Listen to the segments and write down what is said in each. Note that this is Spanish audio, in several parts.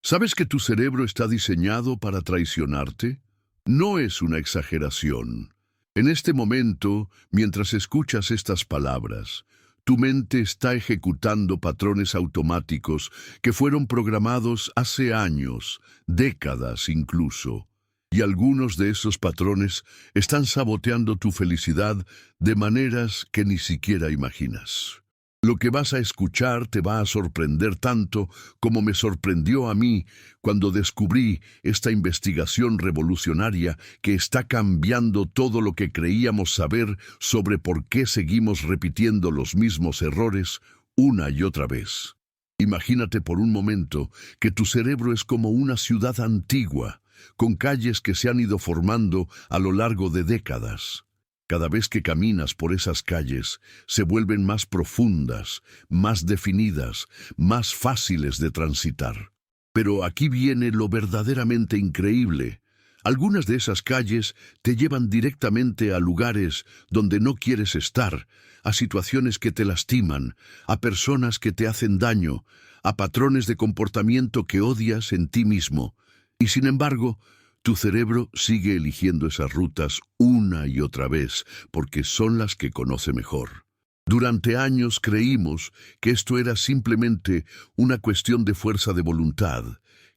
¿Sabes que tu cerebro está diseñado para traicionarte? No es una exageración. En este momento, mientras escuchas estas palabras, tu mente está ejecutando patrones automáticos que fueron programados hace años, décadas incluso. Y algunos de esos patrones están saboteando tu felicidad de maneras que ni siquiera imaginas. Lo que vas a escuchar te va a sorprender tanto como me sorprendió a mí cuando descubrí esta investigación revolucionaria que está cambiando todo lo que creíamos saber sobre por qué seguimos repitiendo los mismos errores una y otra vez. Imagínate por un momento que tu cerebro es como una ciudad antigua, con calles que se han ido formando a lo largo de décadas. Cada vez que caminas por esas calles, se vuelven más profundas, más definidas, más fáciles de transitar. Pero aquí viene lo verdaderamente increíble. Algunas de esas calles te llevan directamente a lugares donde no quieres estar, a situaciones que te lastiman, a personas que te hacen daño, a patrones de comportamiento que odias en ti mismo. Y sin embargo, tu cerebro sigue eligiendo esas rutas una y otra vez porque son las que conoce mejor. Durante años creímos que esto era simplemente una cuestión de fuerza de voluntad,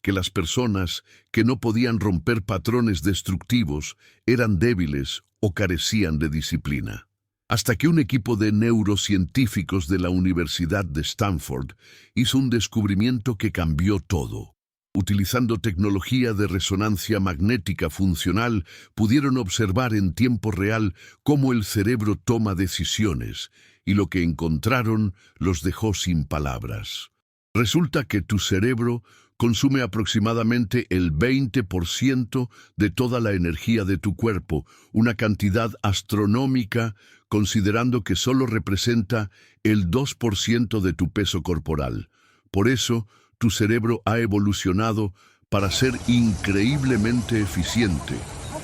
que las personas que no podían romper patrones destructivos eran débiles o carecían de disciplina. Hasta que un equipo de neurocientíficos de la Universidad de Stanford hizo un descubrimiento que cambió todo. Utilizando tecnología de resonancia magnética funcional, pudieron observar en tiempo real cómo el cerebro toma decisiones, y lo que encontraron los dejó sin palabras. Resulta que tu cerebro consume aproximadamente el 20% de toda la energía de tu cuerpo, una cantidad astronómica considerando que solo representa el 2% de tu peso corporal. Por eso, tu cerebro ha evolucionado para ser increíblemente eficiente,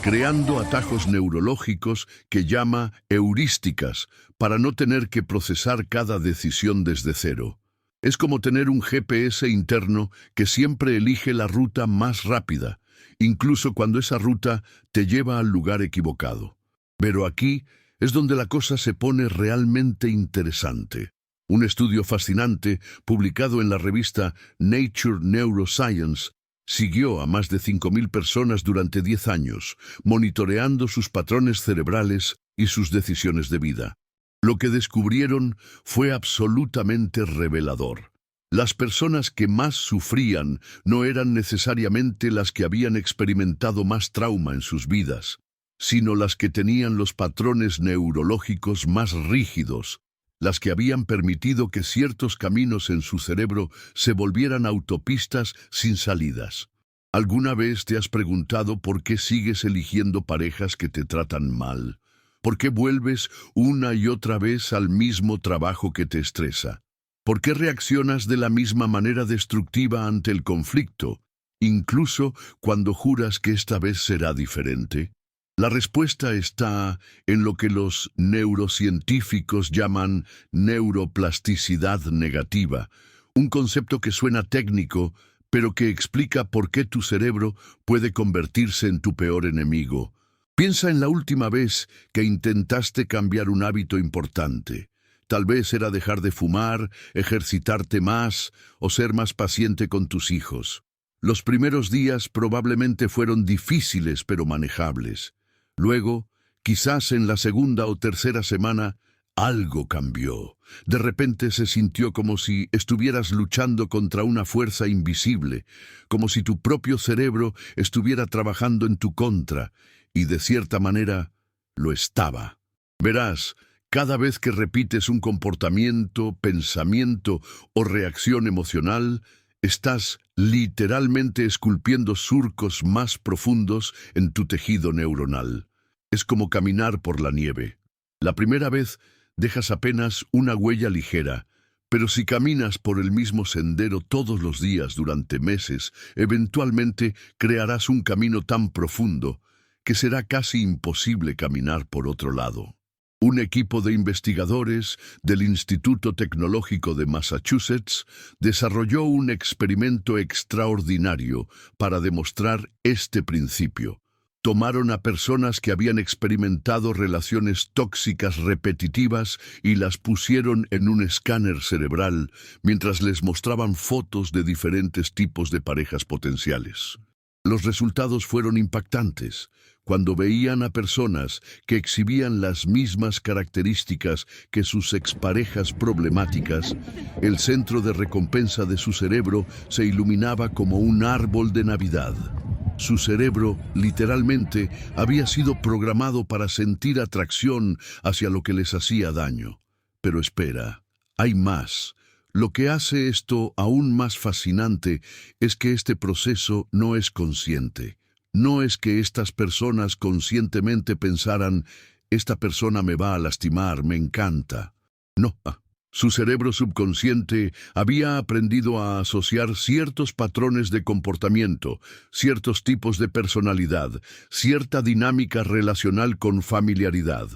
creando atajos neurológicos que llama heurísticas para no tener que procesar cada decisión desde cero. Es como tener un GPS interno que siempre elige la ruta más rápida, incluso cuando esa ruta te lleva al lugar equivocado. Pero aquí es donde la cosa se pone realmente interesante. Un estudio fascinante, publicado en la revista Nature Neuroscience, siguió a más de 5.000 personas durante 10 años, monitoreando sus patrones cerebrales y sus decisiones de vida. Lo que descubrieron fue absolutamente revelador. Las personas que más sufrían no eran necesariamente las que habían experimentado más trauma en sus vidas, sino las que tenían los patrones neurológicos más rígidos, las que habían permitido que ciertos caminos en su cerebro se volvieran autopistas sin salidas. ¿Alguna vez te has preguntado por qué sigues eligiendo parejas que te tratan mal? ¿Por qué vuelves una y otra vez al mismo trabajo que te estresa? ¿Por qué reaccionas de la misma manera destructiva ante el conflicto, incluso cuando juras que esta vez será diferente? La respuesta está en lo que los neurocientíficos llaman neuroplasticidad negativa, un concepto que suena técnico, pero que explica por qué tu cerebro puede convertirse en tu peor enemigo. Piensa en la última vez que intentaste cambiar un hábito importante. Tal vez era dejar de fumar, ejercitarte más o ser más paciente con tus hijos. Los primeros días probablemente fueron difíciles pero manejables. Luego, quizás en la segunda o tercera semana, algo cambió. De repente se sintió como si estuvieras luchando contra una fuerza invisible, como si tu propio cerebro estuviera trabajando en tu contra, y de cierta manera lo estaba. Verás, cada vez que repites un comportamiento, pensamiento o reacción emocional, estás literalmente esculpiendo surcos más profundos en tu tejido neuronal. Es como caminar por la nieve. La primera vez dejas apenas una huella ligera, pero si caminas por el mismo sendero todos los días durante meses, eventualmente crearás un camino tan profundo que será casi imposible caminar por otro lado. Un equipo de investigadores del Instituto Tecnológico de Massachusetts desarrolló un experimento extraordinario para demostrar este principio. Tomaron a personas que habían experimentado relaciones tóxicas repetitivas y las pusieron en un escáner cerebral mientras les mostraban fotos de diferentes tipos de parejas potenciales. Los resultados fueron impactantes. Cuando veían a personas que exhibían las mismas características que sus exparejas problemáticas, el centro de recompensa de su cerebro se iluminaba como un árbol de Navidad. Su cerebro, literalmente, había sido programado para sentir atracción hacia lo que les hacía daño. Pero espera, hay más. Lo que hace esto aún más fascinante es que este proceso no es consciente. No es que estas personas conscientemente pensaran, esta persona me va a lastimar, me encanta. No. Su cerebro subconsciente había aprendido a asociar ciertos patrones de comportamiento, ciertos tipos de personalidad, cierta dinámica relacional con familiaridad.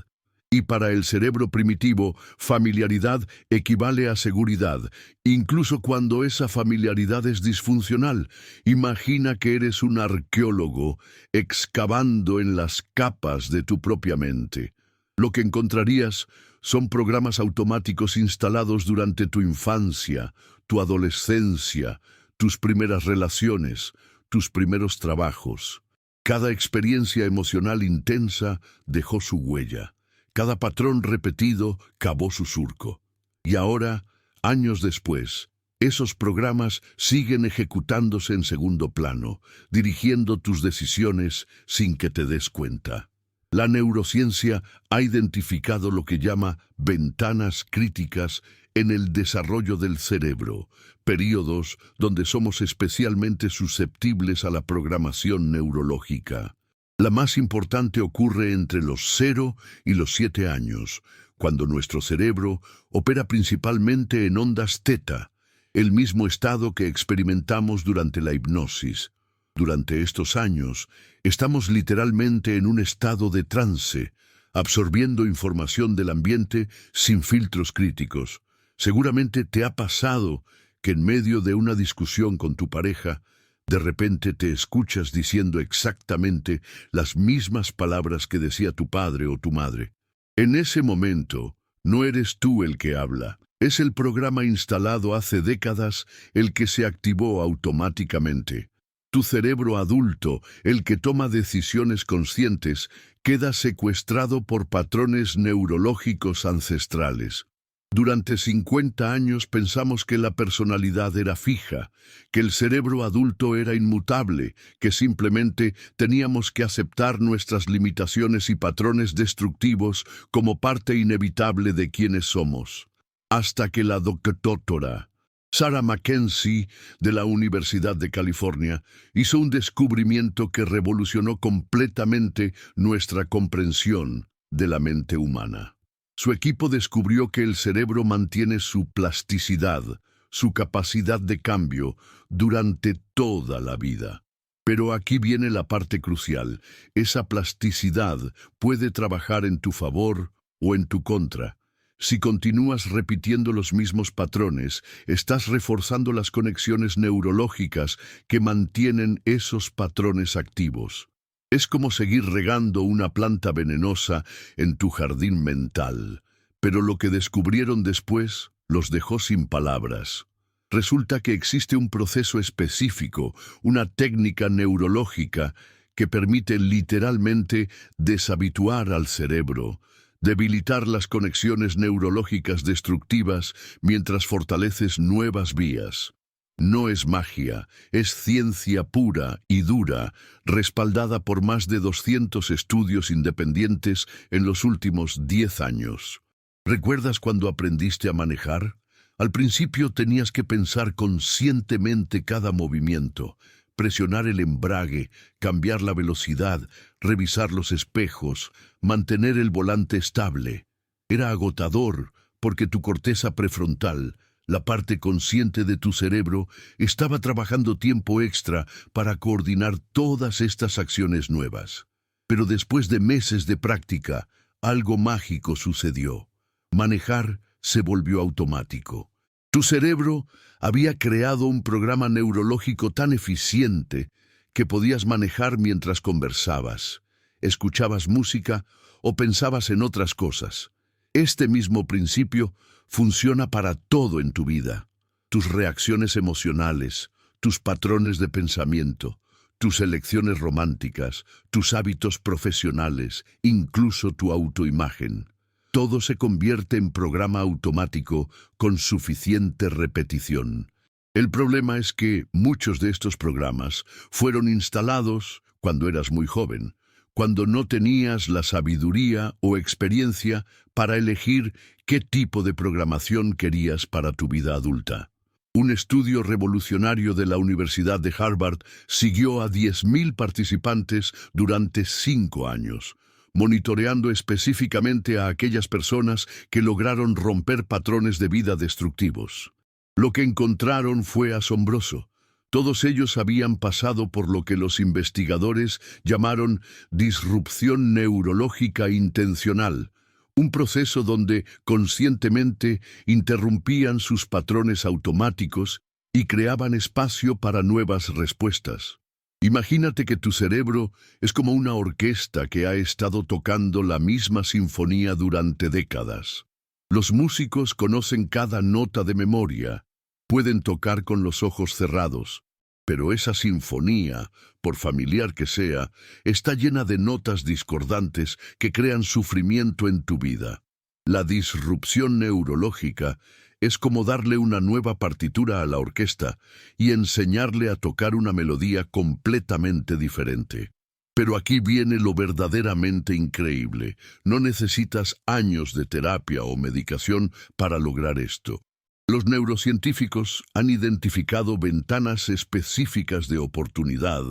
Y para el cerebro primitivo, familiaridad equivale a seguridad, incluso cuando esa familiaridad es disfuncional. Imagina que eres un arqueólogo excavando en las capas de tu propia mente. Lo que encontrarías son programas automáticos instalados durante tu infancia, tu adolescencia, tus primeras relaciones, tus primeros trabajos. Cada experiencia emocional intensa dejó su huella. Cada patrón repetido cavó su surco. Y ahora, años después, esos programas siguen ejecutándose en segundo plano, dirigiendo tus decisiones sin que te des cuenta. La neurociencia ha identificado lo que llama ventanas críticas en el desarrollo del cerebro, períodos donde somos especialmente susceptibles a la programación neurológica. La más importante ocurre entre los 0 y los 7 años, cuando nuestro cerebro opera principalmente en ondas teta, el mismo estado que experimentamos durante la hipnosis. Durante estos años, estamos literalmente en un estado de trance, absorbiendo información del ambiente sin filtros críticos. Seguramente te ha pasado que en medio de una discusión con tu pareja, de repente te escuchas diciendo exactamente las mismas palabras que decía tu padre o tu madre. En ese momento, no eres tú el que habla. Es el programa instalado hace décadas el que se activó automáticamente. Tu cerebro adulto, el que toma decisiones conscientes, queda secuestrado por patrones neurológicos ancestrales. Durante 50 años pensamos que la personalidad era fija, que el cerebro adulto era inmutable, que simplemente teníamos que aceptar nuestras limitaciones y patrones destructivos como parte inevitable de quienes somos. Hasta que la doctora Sarah Mackenzie, de la Universidad de California, hizo un descubrimiento que revolucionó completamente nuestra comprensión de la mente humana. Su equipo descubrió que el cerebro mantiene su plasticidad, su capacidad de cambio, durante toda la vida. Pero aquí viene la parte crucial. Esa plasticidad puede trabajar en tu favor o en tu contra. Si continúas repitiendo los mismos patrones, estás reforzando las conexiones neurológicas que mantienen esos patrones activos. Es como seguir regando una planta venenosa en tu jardín mental, pero lo que descubrieron después los dejó sin palabras. Resulta que existe un proceso específico, una técnica neurológica que permite literalmente deshabituar al cerebro, debilitar las conexiones neurológicas destructivas mientras fortaleces nuevas vías. No es magia, es ciencia pura y dura, respaldada por más de 200 estudios independientes en los últimos 10 años. ¿Recuerdas cuando aprendiste a manejar? Al principio tenías que pensar conscientemente cada movimiento, presionar el embrague, cambiar la velocidad, revisar los espejos, mantener el volante estable. Era agotador porque tu corteza prefrontal, la parte consciente de tu cerebro, estaba trabajando tiempo extra para coordinar todas estas acciones nuevas. Pero después de meses de práctica, algo mágico sucedió. Manejar se volvió automático. Tu cerebro había creado un programa neurológico tan eficiente que podías manejar mientras conversabas, escuchabas música o pensabas en otras cosas. Este mismo principio funciona para todo en tu vida. Tus reacciones emocionales, tus patrones de pensamiento, tus elecciones románticas, tus hábitos profesionales, incluso tu autoimagen. Todo se convierte en programa automático con suficiente repetición. El problema es que muchos de estos programas fueron instalados cuando eras muy joven, cuando no tenías la sabiduría o experiencia para elegir qué tipo de programación querías para tu vida adulta. Un estudio revolucionario de la Universidad de Harvard siguió a 10.000 participantes durante 5 años, monitoreando específicamente a aquellas personas que lograron romper patrones de vida destructivos. Lo que encontraron fue asombroso. Todos ellos habían pasado por lo que los investigadores llamaron disrupción neurológica intencional, un proceso donde conscientemente interrumpían sus patrones automáticos y creaban espacio para nuevas respuestas. Imagínate que tu cerebro es como una orquesta que ha estado tocando la misma sinfonía durante décadas. Los músicos conocen cada nota de memoria, pueden tocar con los ojos cerrados, pero esa sinfonía, por familiar que sea, está llena de notas discordantes que crean sufrimiento en tu vida. La disrupción neurológica es como darle una nueva partitura a la orquesta y enseñarle a tocar una melodía completamente diferente. Pero aquí viene lo verdaderamente increíble. No necesitas años de terapia o medicación para lograr esto. Los neurocientíficos han identificado ventanas específicas de oportunidad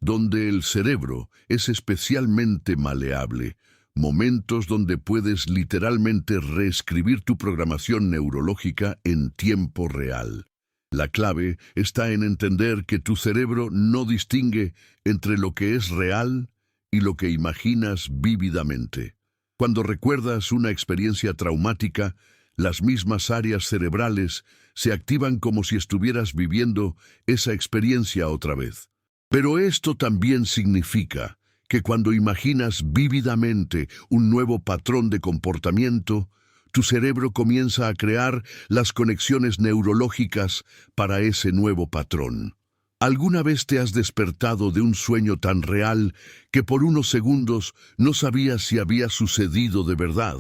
donde el cerebro es especialmente maleable, momentos donde puedes literalmente reescribir tu programación neurológica en tiempo real. La clave está en entender que tu cerebro no distingue entre lo que es real y lo que imaginas vívidamente. Cuando recuerdas una experiencia traumática, las mismas áreas cerebrales se activan como si estuvieras viviendo esa experiencia otra vez. Pero esto también significa que cuando imaginas vívidamente un nuevo patrón de comportamiento, tu cerebro comienza a crear las conexiones neurológicas para ese nuevo patrón. ¿Alguna vez te has despertado de un sueño tan real que por unos segundos no sabías si había sucedido de verdad?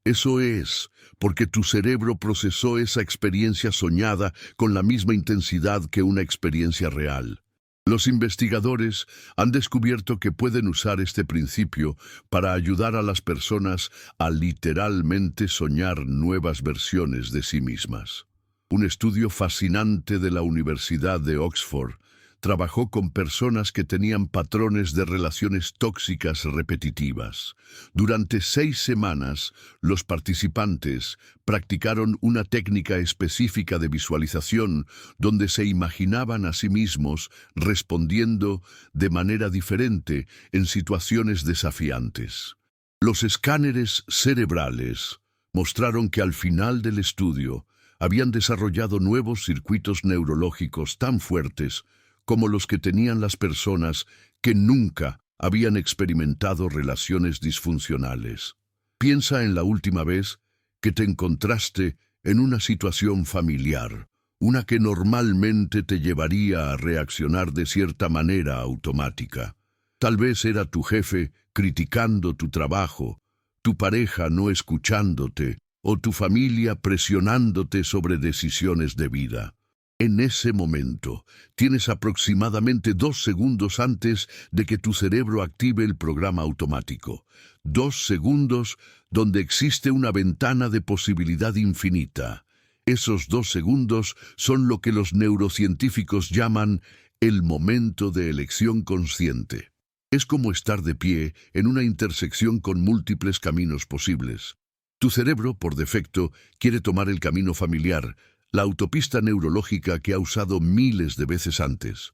Eso es porque tu cerebro procesó esa experiencia soñada con la misma intensidad que una experiencia real. Los investigadores han descubierto que pueden usar este principio para ayudar a las personas a literalmente soñar nuevas versiones de sí mismas. Un estudio fascinante de la Universidad de Oxford trabajó con personas que tenían patrones de relaciones tóxicas repetitivas. Durante 6 semanas, los participantes practicaron una técnica específica de visualización donde se imaginaban a sí mismos respondiendo de manera diferente en situaciones desafiantes. Los escáneres cerebrales mostraron que al final del estudio habían desarrollado nuevos circuitos neurológicos tan fuertes como los que tenían las personas que nunca habían experimentado relaciones disfuncionales. Piensa en la última vez que te encontraste en una situación familiar, una que normalmente te llevaría a reaccionar de cierta manera automática. Tal vez era tu jefe criticando tu trabajo, tu pareja no escuchándote o tu familia presionándote sobre decisiones de vida. En ese momento, tienes aproximadamente 2 segundos antes de que tu cerebro active el programa automático. 2 segundos donde existe una ventana de posibilidad infinita. Esos 2 segundos son lo que los neurocientíficos llaman el momento de elección consciente. Es como estar de pie en una intersección con múltiples caminos posibles. Tu cerebro, por defecto, quiere tomar el camino familiar, la autopista neurológica que ha usado miles de veces antes.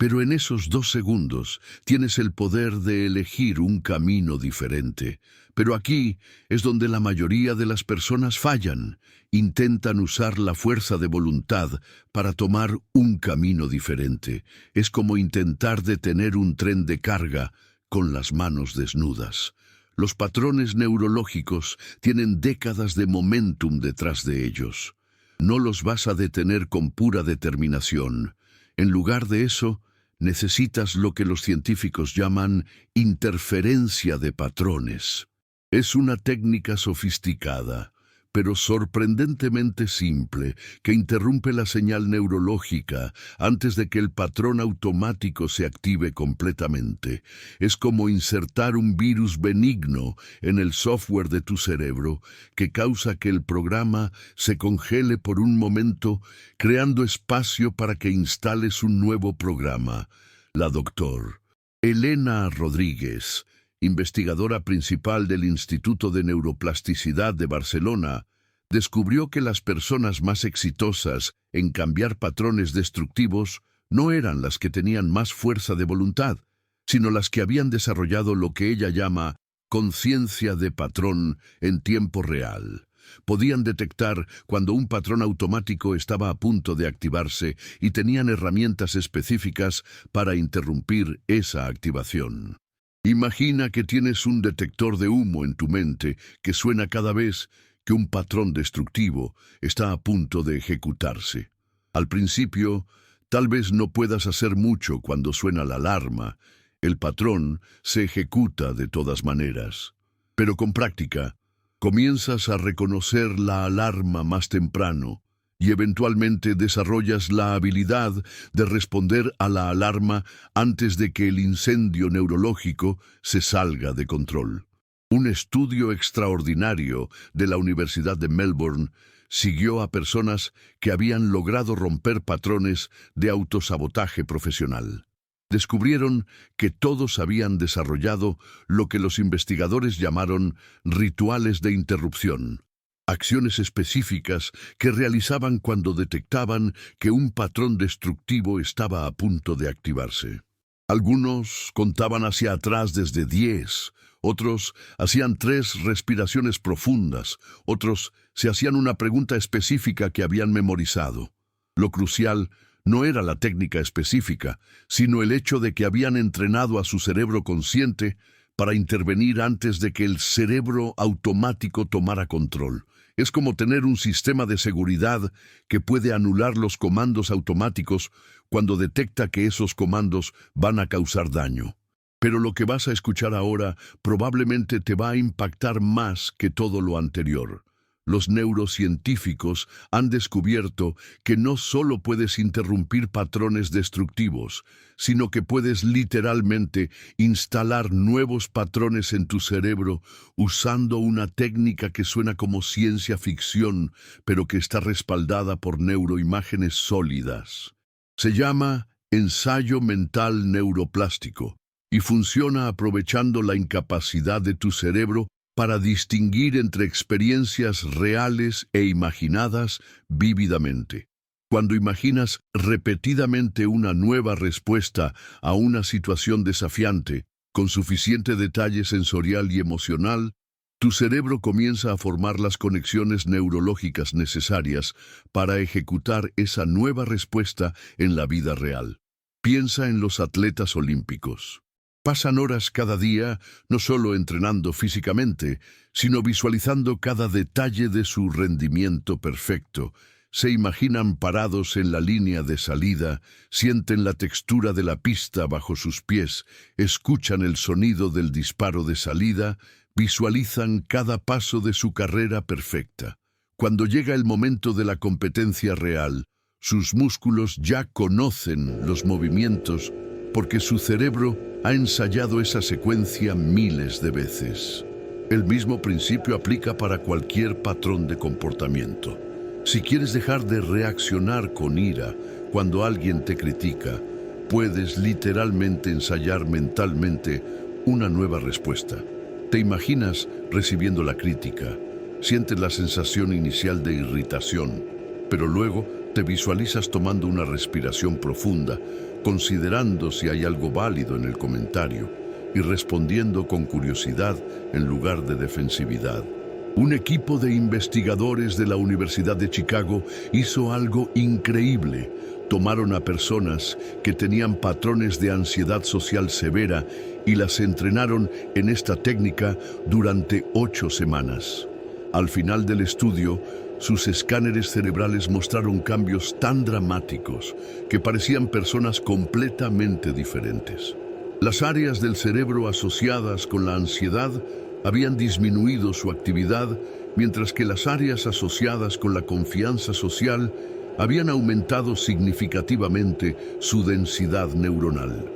Pero en esos 2 segundos tienes el poder de elegir un camino diferente. Pero aquí es donde la mayoría de las personas fallan. Intentan usar la fuerza de voluntad para tomar un camino diferente. Es como intentar detener un tren de carga con las manos desnudas. Los patrones neurológicos tienen décadas de momentum detrás de ellos. No los vas a detener con pura determinación. En lugar de eso, necesitas lo que los científicos llaman interferencia de patrones. Es una técnica sofisticada, pero sorprendentemente simple, que interrumpe la señal neurológica antes de que el patrón automático se active completamente. Es como insertar un virus benigno en el software de tu cerebro que causa que el programa se congele por un momento, creando espacio para que instales un nuevo programa. La doctora Elena Rodríguez, investigadora principal del Instituto de Neuroplasticidad de Barcelona, descubrió que las personas más exitosas en cambiar patrones destructivos no eran las que tenían más fuerza de voluntad, sino las que habían desarrollado lo que ella llama conciencia de patrón en tiempo real. Podían detectar cuando un patrón automático estaba a punto de activarse y tenían herramientas específicas para interrumpir esa activación. Imagina que tienes un detector de humo en tu mente que suena cada vez que un patrón destructivo está a punto de ejecutarse. Al principio, tal vez no puedas hacer mucho cuando suena la alarma. El patrón se ejecuta de todas maneras. Pero con práctica, comienzas a reconocer la alarma más temprano y eventualmente desarrollas la habilidad de responder a la alarma antes de que el incendio neurológico se salga de control. Un estudio extraordinario de la Universidad de Melbourne siguió a personas que habían logrado romper patrones de autosabotaje profesional. Descubrieron que todos habían desarrollado lo que los investigadores llamaron rituales de interrupción. Acciones específicas que realizaban cuando detectaban que un patrón destructivo estaba a punto de activarse. Algunos contaban hacia atrás desde 10, otros hacían 3 respiraciones profundas, otros se hacían una pregunta específica que habían memorizado. Lo crucial no era la técnica específica, sino el hecho de que habían entrenado a su cerebro consciente para intervenir antes de que el cerebro automático tomara control. Es como tener un sistema de seguridad que puede anular los comandos automáticos cuando detecta que esos comandos van a causar daño. Pero lo que vas a escuchar ahora probablemente te va a impactar más que todo lo anterior. Los neurocientíficos han descubierto que no solo puedes interrumpir patrones destructivos, sino que puedes literalmente instalar nuevos patrones en tu cerebro usando una técnica que suena como ciencia ficción, pero que está respaldada por neuroimágenes sólidas. Se llama ensayo mental neuroplástico y funciona aprovechando la incapacidad de tu cerebro para distinguir entre experiencias reales e imaginadas vívidamente. Cuando imaginas repetidamente una nueva respuesta a una situación desafiante, con suficiente detalle sensorial y emocional, tu cerebro comienza a formar las conexiones neurológicas necesarias para ejecutar esa nueva respuesta en la vida real. Piensa en los atletas olímpicos. Pasan horas cada día, no solo entrenando físicamente, sino visualizando cada detalle de su rendimiento perfecto. Se imaginan parados en la línea de salida, sienten la textura de la pista bajo sus pies, escuchan el sonido del disparo de salida, visualizan cada paso de su carrera perfecta. Cuando llega el momento de la competencia real, sus músculos ya conocen los movimientos porque su cerebro ha ensayado esa secuencia miles de veces. El mismo principio aplica para cualquier patrón de comportamiento. Si quieres dejar de reaccionar con ira cuando alguien te critica, puedes literalmente ensayar mentalmente una nueva respuesta. Te imaginas recibiendo la crítica, sientes la sensación inicial de irritación, pero luego Te visualizas tomando una respiración profunda, considerando si hay algo válido en el comentario y respondiendo con curiosidad en lugar de defensividad. Un equipo de investigadores de la Universidad de Chicago hizo algo increíble. Tomaron a personas que tenían patrones de ansiedad social severa y las entrenaron en esta técnica durante 8 semanas. Al final del estudio, sus escáneres cerebrales mostraron cambios tan dramáticos que parecían personas completamente diferentes. Las áreas del cerebro asociadas con la ansiedad habían disminuido su actividad, mientras que las áreas asociadas con la confianza social habían aumentado significativamente su densidad neuronal.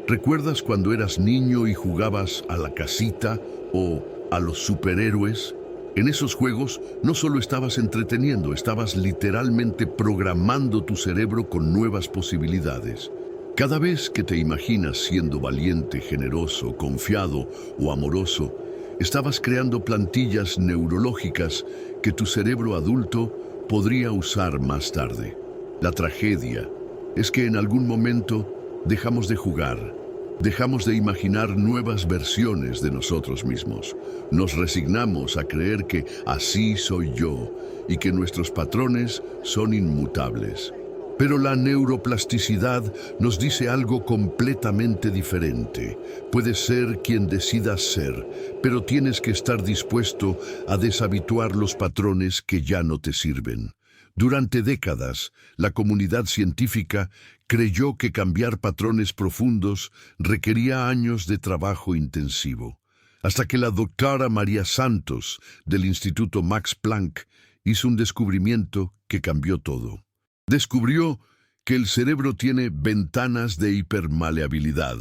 ¿Recuerdas cuando eras niño y jugabas a la casita o a los superhéroes? En esos juegos no solo estabas entreteniendo, estabas literalmente programando tu cerebro con nuevas posibilidades. Cada vez que te imaginas siendo valiente, generoso, confiado o amoroso, estabas creando plantillas neurológicas que tu cerebro adulto podría usar más tarde. La tragedia es que en algún momento dejamos de jugar. Dejamos de imaginar nuevas versiones de nosotros mismos. Nos resignamos a creer que así soy yo y que nuestros patrones son inmutables. Pero la neuroplasticidad nos dice algo completamente diferente. Puedes ser quien decidas ser, pero tienes que estar dispuesto a deshabituar los patrones que ya no te sirven. Durante décadas, la comunidad científica creyó que cambiar patrones profundos requería años de trabajo intensivo, hasta que la doctora María Santos, del Instituto Max Planck, hizo un descubrimiento que cambió todo. Descubrió que el cerebro tiene ventanas de hipermaleabilidad,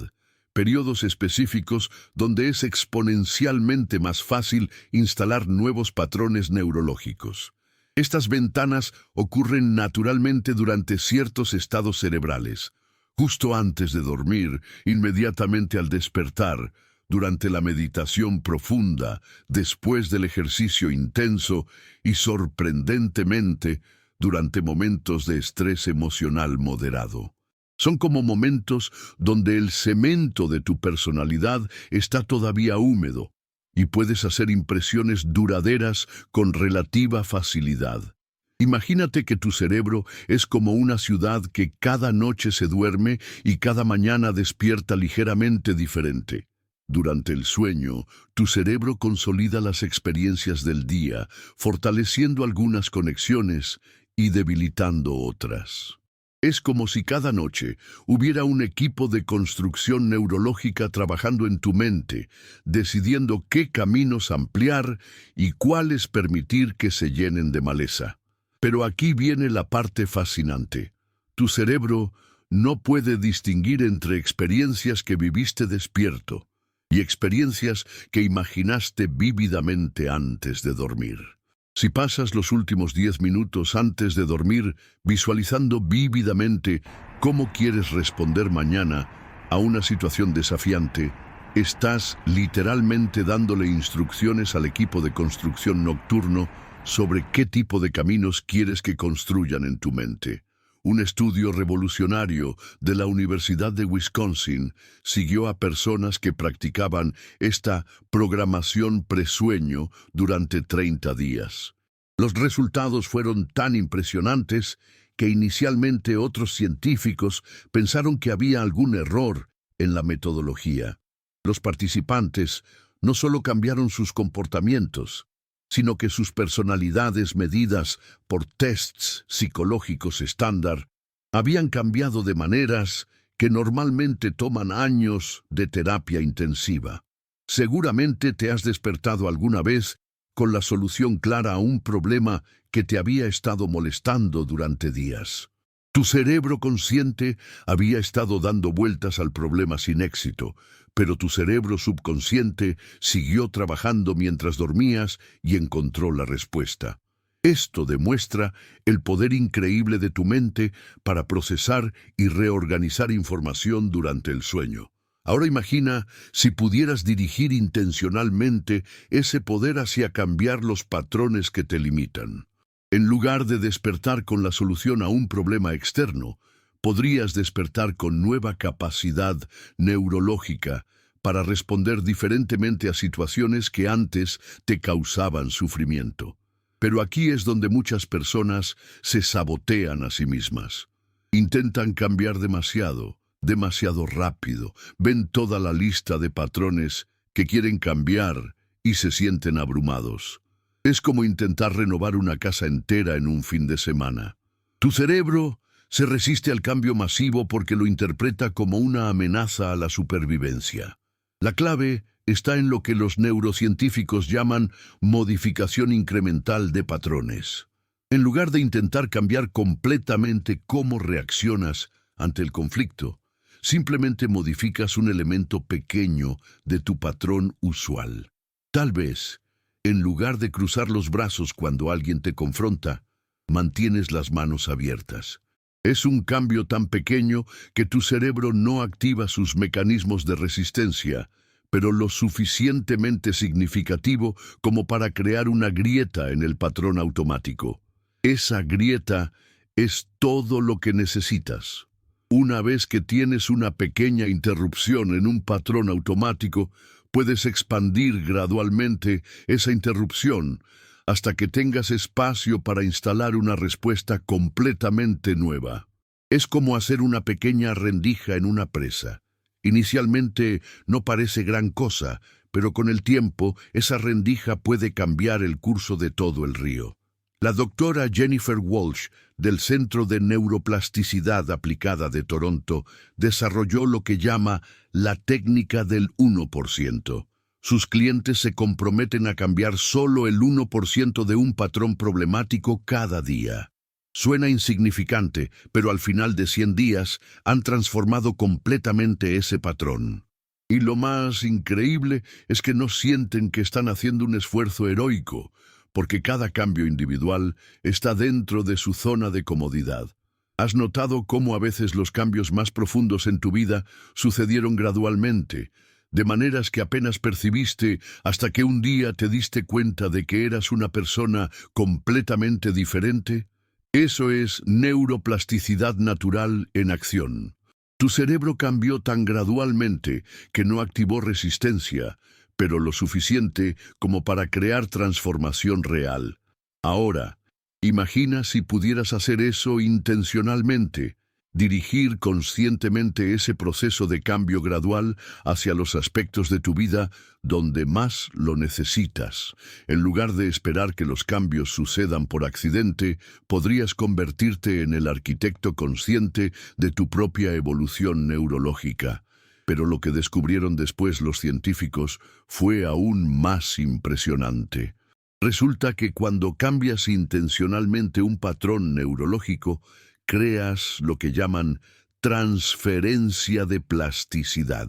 periodos específicos donde es exponencialmente más fácil instalar nuevos patrones neurológicos. Estas ventanas ocurren naturalmente durante ciertos estados cerebrales, justo antes de dormir, inmediatamente al despertar, durante la meditación profunda, después del ejercicio intenso y, sorprendentemente, durante momentos de estrés emocional moderado. Son como momentos donde el cemento de tu personalidad está todavía húmedo, y puedes hacer impresiones duraderas con relativa facilidad. Imagínate que tu cerebro es como una ciudad que cada noche se duerme y cada mañana despierta ligeramente diferente. Durante el sueño, tu cerebro consolida las experiencias del día, fortaleciendo algunas conexiones y debilitando otras. Es como si cada noche hubiera un equipo de construcción neurológica trabajando en tu mente, decidiendo qué caminos ampliar y cuáles permitir que se llenen de maleza. Pero aquí viene la parte fascinante. Tu cerebro no puede distinguir entre experiencias que viviste despierto y experiencias que imaginaste vívidamente antes de dormir. Si pasas los últimos 10 minutos antes de dormir visualizando vívidamente cómo quieres responder mañana a una situación desafiante, estás literalmente dándole instrucciones al equipo de construcción nocturno sobre qué tipo de caminos quieres que construyan en tu mente. Un estudio revolucionario de la Universidad de Wisconsin siguió a personas que practicaban esta programación presueño durante 30 días. Los resultados fueron tan impresionantes que inicialmente otros científicos pensaron que había algún error en la metodología. Los participantes no solo cambiaron sus comportamientos, sino que sus personalidades medidas por tests psicológicos estándar habían cambiado de maneras que normalmente toman años de terapia intensiva. Seguramente te has despertado alguna vez con la solución clara a un problema que te había estado molestando durante días. Tu cerebro consciente había estado dando vueltas al problema sin éxito, pero tu cerebro subconsciente siguió trabajando mientras dormías y encontró la respuesta. Esto demuestra el poder increíble de tu mente para procesar y reorganizar información durante el sueño. Ahora imagina si pudieras dirigir intencionalmente ese poder hacia cambiar los patrones que te limitan. En lugar de despertar con la solución a un problema externo, podrías despertar con nueva capacidad neurológica para responder diferentemente a situaciones que antes te causaban sufrimiento. Pero aquí es donde muchas personas se sabotean a sí mismas. Intentan cambiar demasiado rápido, ven toda la lista de patrones que quieren cambiar y se sienten abrumados. Es como intentar renovar una casa entera en un fin de semana. Tu cerebro se resiste al cambio masivo porque lo interpreta como una amenaza a la supervivencia. La clave está en lo que los neurocientíficos llaman modificación incremental de patrones. En lugar de intentar cambiar completamente cómo reaccionas ante el conflicto, simplemente modificas un elemento pequeño de tu patrón usual. Tal vez, en lugar de cruzar los brazos cuando alguien te confronta, mantienes las manos abiertas. Es un cambio tan pequeño que tu cerebro no activa sus mecanismos de resistencia, pero lo suficientemente significativo como para crear una grieta en el patrón automático. Esa grieta es todo lo que necesitas. Una vez que tienes una pequeña interrupción en un patrón automático, puedes expandir gradualmente esa interrupción hasta que tengas espacio para instalar una respuesta completamente nueva. Es como hacer una pequeña rendija en una presa. Inicialmente no parece gran cosa, pero con el tiempo esa rendija puede cambiar el curso de todo el río. La doctora Jennifer Walsh, del Centro de Neuroplasticidad Aplicada de Toronto, desarrolló lo que llama la técnica del 1%. Sus clientes se comprometen a cambiar solo el 1% de un patrón problemático cada día. Suena insignificante, pero al final de 100 días han transformado completamente ese patrón. Y lo más increíble es que no sienten que están haciendo un esfuerzo heroico, porque cada cambio individual está dentro de su zona de comodidad. ¿Has notado cómo a veces los cambios más profundos en tu vida sucedieron gradualmente, de maneras que apenas percibiste hasta que un día te diste cuenta de que eras una persona completamente diferente? Eso es neuroplasticidad natural en acción. Tu cerebro cambió tan gradualmente que no activó resistencia, pero lo suficiente como para crear transformación real. Ahora, imagina si pudieras hacer eso intencionalmente, dirigir conscientemente ese proceso de cambio gradual hacia los aspectos de tu vida donde más lo necesitas. En lugar de esperar que los cambios sucedan por accidente, podrías convertirte en el arquitecto consciente de tu propia evolución neurológica. Pero lo que descubrieron después los científicos fue aún más impresionante. Resulta que cuando cambias intencionalmente un patrón neurológico, creas lo que llaman transferencia de plasticidad.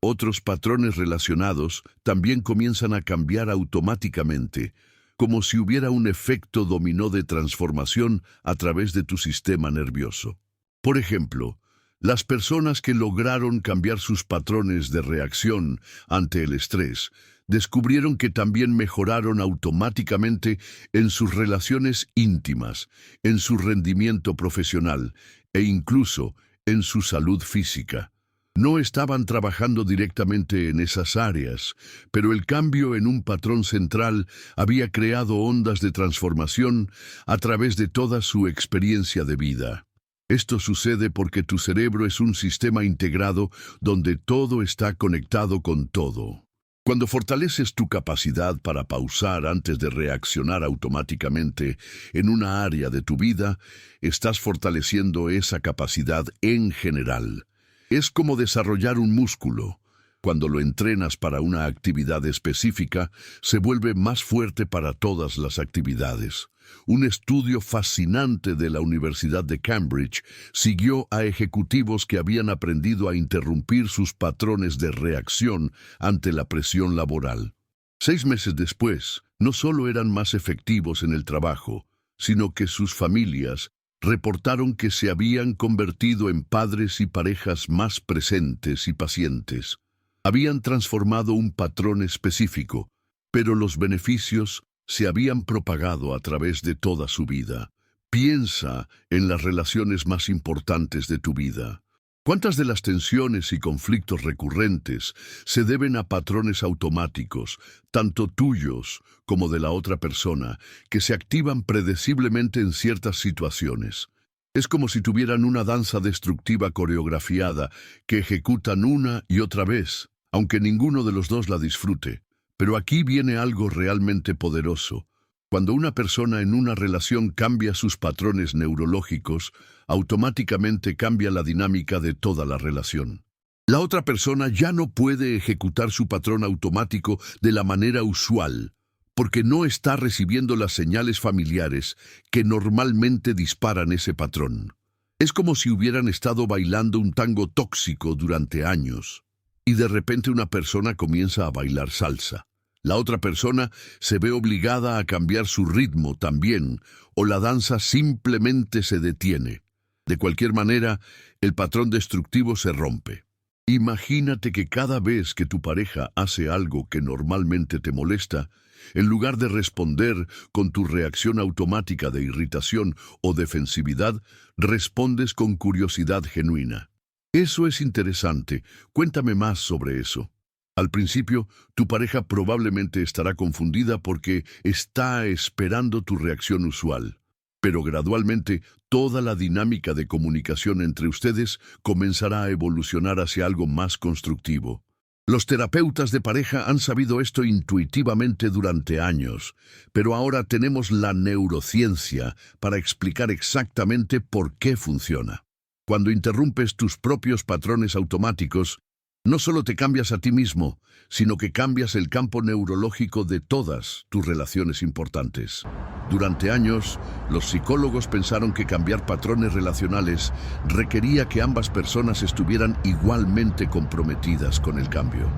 Otros patrones relacionados también comienzan a cambiar automáticamente, como si hubiera un efecto dominó de transformación a través de tu sistema nervioso. Por ejemplo, las personas que lograron cambiar sus patrones de reacción ante el estrés descubrieron que también mejoraron automáticamente en sus relaciones íntimas, en su rendimiento profesional e incluso en su salud física. No estaban trabajando directamente en esas áreas, pero el cambio en un patrón central había creado ondas de transformación a través de toda su experiencia de vida. Esto sucede porque tu cerebro es un sistema integrado donde todo está conectado con todo. Cuando fortaleces tu capacidad para pausar antes de reaccionar automáticamente en una área de tu vida, estás fortaleciendo esa capacidad en general. Es como desarrollar un músculo. Cuando lo entrenas para una actividad específica, se vuelve más fuerte para todas las actividades. Un estudio fascinante de la Universidad de Cambridge siguió a ejecutivos que habían aprendido a interrumpir sus patrones de reacción ante la presión laboral. 6 meses después, no solo eran más efectivos en el trabajo, sino que sus familias reportaron que se habían convertido en padres y parejas más presentes y pacientes. Habían transformado un patrón específico, pero los beneficios se habían propagado a través de toda su vida. Piensa en las relaciones más importantes de tu vida. ¿Cuántas de las tensiones y conflictos recurrentes se deben a patrones automáticos, tanto tuyos como de la otra persona, que se activan predeciblemente en ciertas situaciones? Es como si tuvieran una danza destructiva coreografiada que ejecutan una y otra vez, aunque ninguno de los dos la disfrute. Pero aquí viene algo realmente poderoso. Cuando una persona en una relación cambia sus patrones neurológicos, automáticamente cambia la dinámica de toda la relación. La otra persona ya no puede ejecutar su patrón automático de la manera usual, porque no está recibiendo las señales familiares que normalmente disparan ese patrón. Es como si hubieran estado bailando un tango tóxico durante años, y de repente una persona comienza a bailar salsa. La otra persona se ve obligada a cambiar su ritmo también, o la danza simplemente se detiene. De cualquier manera, el patrón destructivo se rompe. Imagínate que cada vez que tu pareja hace algo que normalmente te molesta, en lugar de responder con tu reacción automática de irritación o defensividad, respondes con curiosidad genuina. Eso es interesante. Cuéntame más sobre eso. Al principio, tu pareja probablemente estará confundida porque está esperando tu reacción usual. Pero gradualmente, toda la dinámica de comunicación entre ustedes comenzará a evolucionar hacia algo más constructivo. Los terapeutas de pareja han sabido esto intuitivamente durante años, pero ahora tenemos la neurociencia para explicar exactamente por qué funciona. Cuando interrumpes tus propios patrones automáticos, no solo te cambias a ti mismo, sino que cambias el campo neurológico de todas tus relaciones importantes. Durante años, los psicólogos pensaron que cambiar patrones relacionales requería que ambas personas estuvieran igualmente comprometidas con el cambio.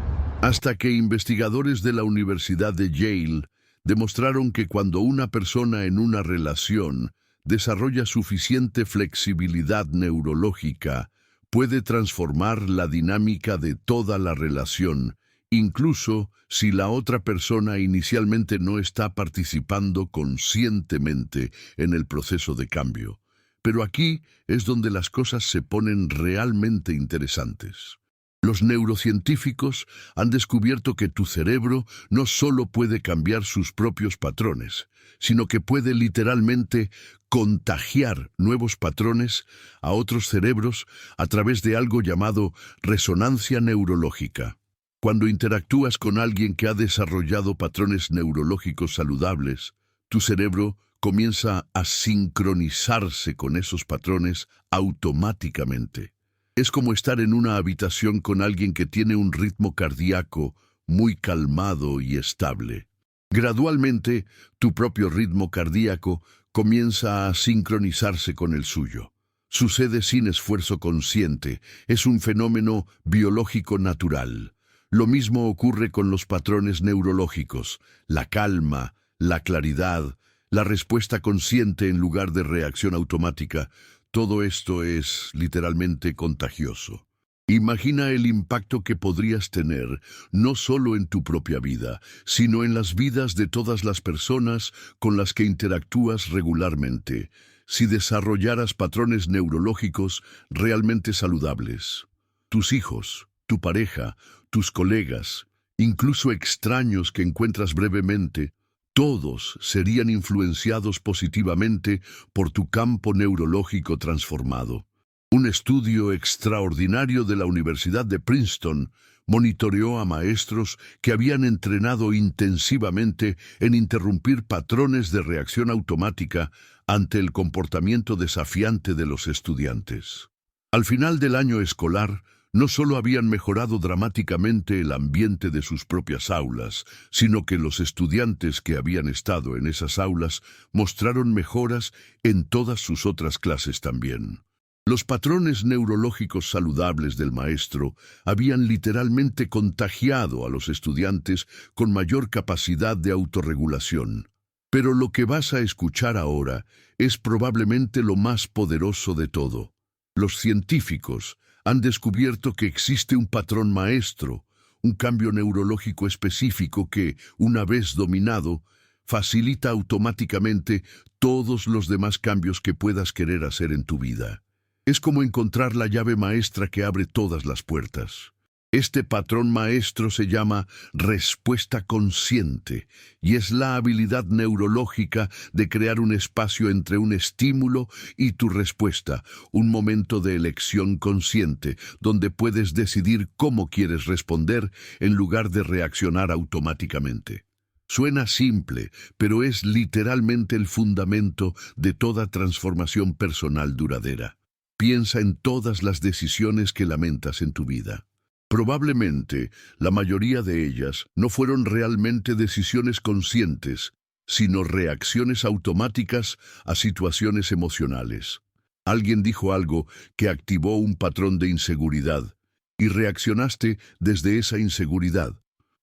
Hasta que investigadores de la Universidad de Yale demostraron que cuando una persona en una relación desarrolla suficiente flexibilidad neurológica, puede transformar la dinámica de toda la relación, incluso si la otra persona inicialmente no está participando conscientemente en el proceso de cambio. Pero aquí es donde las cosas se ponen realmente interesantes. Los neurocientíficos han descubierto que tu cerebro no solo puede cambiar sus propios patrones, sino que puede literalmente contagiar nuevos patrones a otros cerebros a través de algo llamado resonancia neurológica. Cuando interactúas con alguien que ha desarrollado patrones neurológicos saludables, tu cerebro comienza a sincronizarse con esos patrones automáticamente. Es como estar en una habitación con alguien que tiene un ritmo cardíaco muy calmado y estable. Gradualmente, tu propio ritmo cardíaco comienza a sincronizarse con el suyo. Sucede sin esfuerzo consciente, es un fenómeno biológico natural. Lo mismo ocurre con los patrones neurológicos, la calma, la claridad, la respuesta consciente en lugar de reacción automática. Todo esto es literalmente contagioso. Imagina el impacto que podrías tener, no solo en tu propia vida, sino en las vidas de todas las personas con las que interactúas regularmente, si desarrollaras patrones neurológicos realmente saludables. Tus hijos, tu pareja, tus colegas, incluso extraños que encuentras brevemente, todos serían influenciados positivamente por tu campo neurológico transformado. Un estudio extraordinario de la Universidad de Princeton monitoreó a maestros que habían entrenado intensivamente en interrumpir patrones de reacción automática ante el comportamiento desafiante de los estudiantes. Al final del año escolar, no solo habían mejorado dramáticamente el ambiente de sus propias aulas, sino que los estudiantes que habían estado en esas aulas mostraron mejoras en todas sus otras clases también. Los patrones neurológicos saludables del maestro habían literalmente contagiado a los estudiantes con mayor capacidad de autorregulación. Pero lo que vas a escuchar ahora es probablemente lo más poderoso de todo. Los científicos han descubierto que existe un patrón maestro, un cambio neurológico específico que, una vez dominado, facilita automáticamente todos los demás cambios que puedas querer hacer en tu vida. Es como encontrar la llave maestra que abre todas las puertas. Este patrón maestro se llama respuesta consciente y es la habilidad neurológica de crear un espacio entre un estímulo y tu respuesta, un momento de elección consciente donde puedes decidir cómo quieres responder en lugar de reaccionar automáticamente. Suena simple, pero es literalmente el fundamento de toda transformación personal duradera. Piensa en todas las decisiones que lamentas en tu vida. Probablemente, la mayoría de ellas no fueron realmente decisiones conscientes, sino reacciones automáticas a situaciones emocionales. Alguien dijo algo que activó un patrón de inseguridad, y reaccionaste desde esa inseguridad.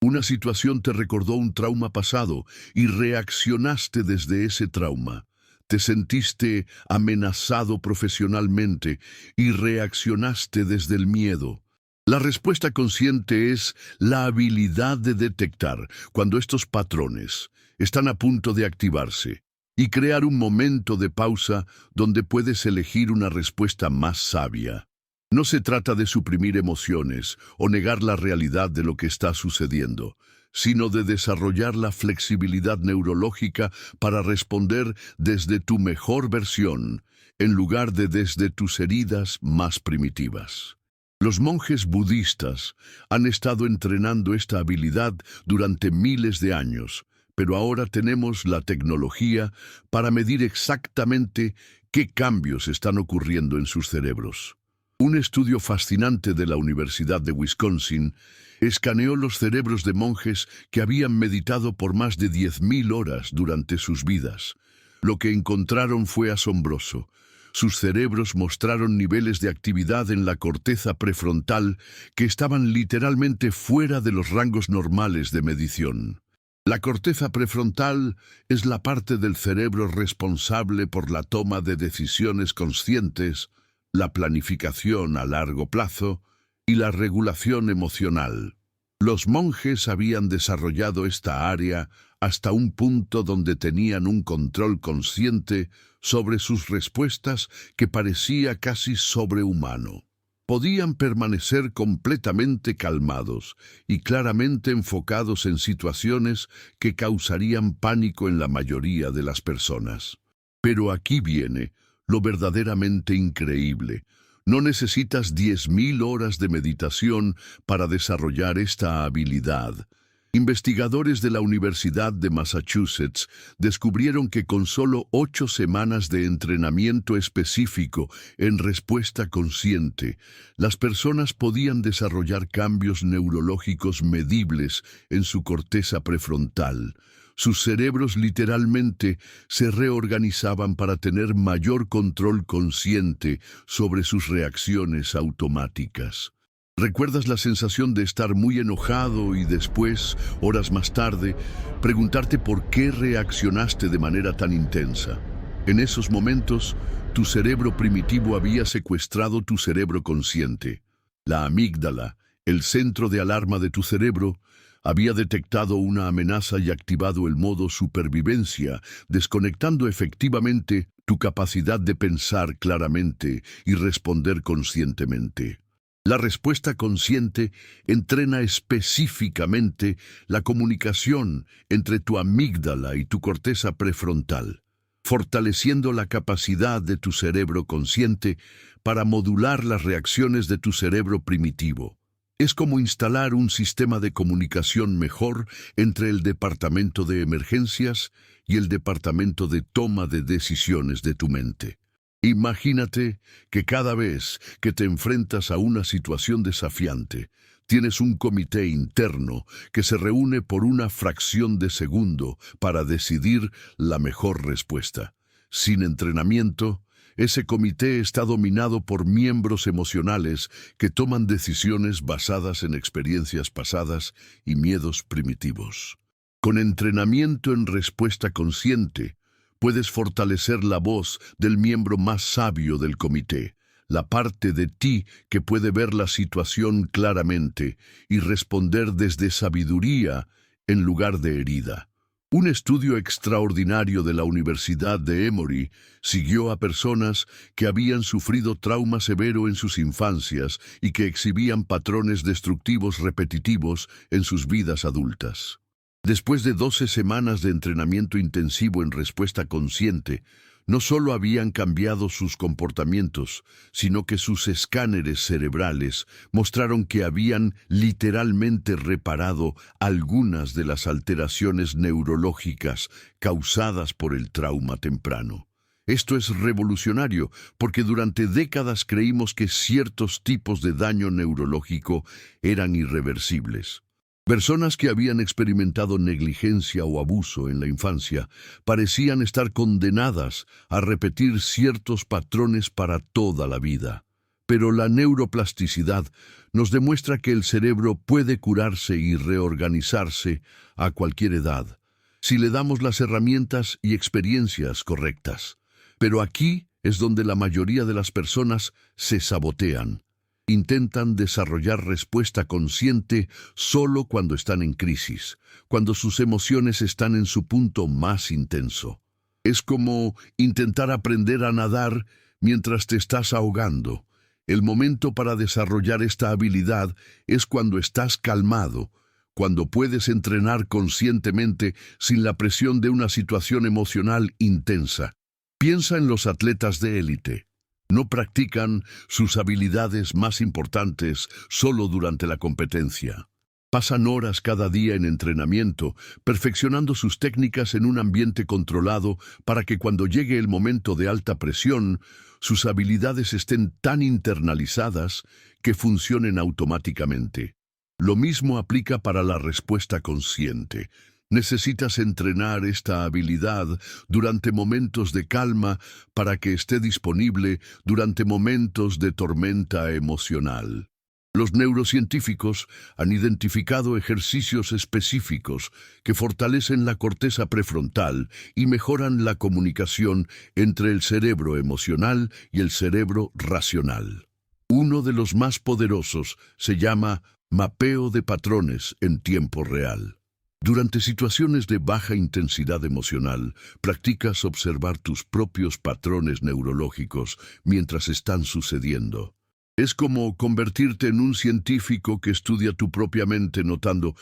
Una situación te recordó un trauma pasado, y reaccionaste desde ese trauma. Te sentiste amenazado profesionalmente, y reaccionaste desde el miedo. La respuesta consciente es la habilidad de detectar cuando estos patrones están a punto de activarse y crear un momento de pausa donde puedes elegir una respuesta más sabia. No se trata de suprimir emociones o negar la realidad de lo que está sucediendo, sino de desarrollar la flexibilidad neurológica para responder desde tu mejor versión, en lugar de desde tus heridas más primitivas. Los monjes budistas han estado entrenando esta habilidad durante miles de años, pero ahora tenemos la tecnología para medir exactamente qué cambios están ocurriendo en sus cerebros. Un estudio fascinante de la Universidad de Wisconsin escaneó los cerebros de monjes que habían meditado por más de 10.000 horas durante sus vidas. Lo que encontraron fue asombroso. Sus cerebros mostraron niveles de actividad en la corteza prefrontal que estaban literalmente fuera de los rangos normales de medición. La corteza prefrontal es la parte del cerebro responsable por la toma de decisiones conscientes, la planificación a largo plazo y la regulación emocional. Los monjes habían desarrollado esta área hasta un punto donde tenían un control consciente sobre sus respuestas que parecía casi sobrehumano. Podían permanecer completamente calmados y claramente enfocados en situaciones que causarían pánico en la mayoría de las personas. Pero aquí viene lo verdaderamente increíble. No necesitas 10.000 horas de meditación para desarrollar esta habilidad. Investigadores de la Universidad de Massachusetts descubrieron que con solo 8 semanas de entrenamiento específico en respuesta consciente, las personas podían desarrollar cambios neurológicos medibles en su corteza prefrontal. Sus cerebros literalmente se reorganizaban para tener mayor control consciente sobre sus reacciones automáticas. ¿Recuerdas la sensación de estar muy enojado y después, horas más tarde, preguntarte por qué reaccionaste de manera tan intensa? En esos momentos, tu cerebro primitivo había secuestrado tu cerebro consciente. La amígdala, el centro de alarma de tu cerebro, había detectado una amenaza y activado el modo supervivencia, desconectando efectivamente tu capacidad de pensar claramente y responder conscientemente. La respuesta consciente entrena específicamente la comunicación entre tu amígdala y tu corteza prefrontal, fortaleciendo la capacidad de tu cerebro consciente para modular las reacciones de tu cerebro primitivo. Es como instalar un sistema de comunicación mejor entre el departamento de emergencias y el departamento de toma de decisiones de tu mente. Imagínate que cada vez que te enfrentas a una situación desafiante, tienes un comité interno que se reúne por una fracción de segundo para decidir la mejor respuesta. Sin entrenamiento, ese comité está dominado por miembros emocionales que toman decisiones basadas en experiencias pasadas y miedos primitivos. Con entrenamiento en respuesta consciente, puedes fortalecer la voz del miembro más sabio del comité, la parte de ti que puede ver la situación claramente y responder desde sabiduría en lugar de herida. Un estudio extraordinario de la Universidad de Emory siguió a personas que habían sufrido trauma severo en sus infancias y que exhibían patrones destructivos repetitivos en sus vidas adultas. Después de 12 semanas de entrenamiento intensivo en respuesta consciente, no solo habían cambiado sus comportamientos, sino que sus escáneres cerebrales mostraron que habían literalmente reparado algunas de las alteraciones neurológicas causadas por el trauma temprano. Esto es revolucionario porque durante décadas creímos que ciertos tipos de daño neurológico eran irreversibles. Personas que habían experimentado negligencia o abuso en la infancia parecían estar condenadas a repetir ciertos patrones para toda la vida. Pero la neuroplasticidad nos demuestra que el cerebro puede curarse y reorganizarse a cualquier edad, si le damos las herramientas y experiencias correctas. Pero aquí es donde la mayoría de las personas se sabotean. Intentan desarrollar respuesta consciente solo cuando están en crisis, cuando sus emociones están en su punto más intenso. Es como intentar aprender a nadar mientras te estás ahogando. El momento para desarrollar esta habilidad es cuando estás calmado, cuando puedes entrenar conscientemente sin la presión de una situación emocional intensa. Piensa en los atletas de élite. No practican sus habilidades más importantes solo durante la competencia. Pasan horas cada día en entrenamiento, perfeccionando sus técnicas en un ambiente controlado para que cuando llegue el momento de alta presión, sus habilidades estén tan internalizadas que funcionen automáticamente. Lo mismo aplica para la respuesta consciente. Necesitas entrenar esta habilidad durante momentos de calma para que esté disponible durante momentos de tormenta emocional. Los neurocientíficos han identificado ejercicios específicos que fortalecen la corteza prefrontal y mejoran la comunicación entre el cerebro emocional y el cerebro racional. Uno de los más poderosos se llama mapeo de patrones en tiempo real. Durante situaciones de baja intensidad emocional, practicas observar tus propios patrones neurológicos mientras están sucediendo. Es como convertirte en un científico que estudia tu propia mente notando,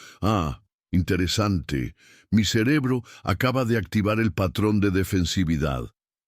interesante, mi cerebro acaba de activar el patrón de defensividad.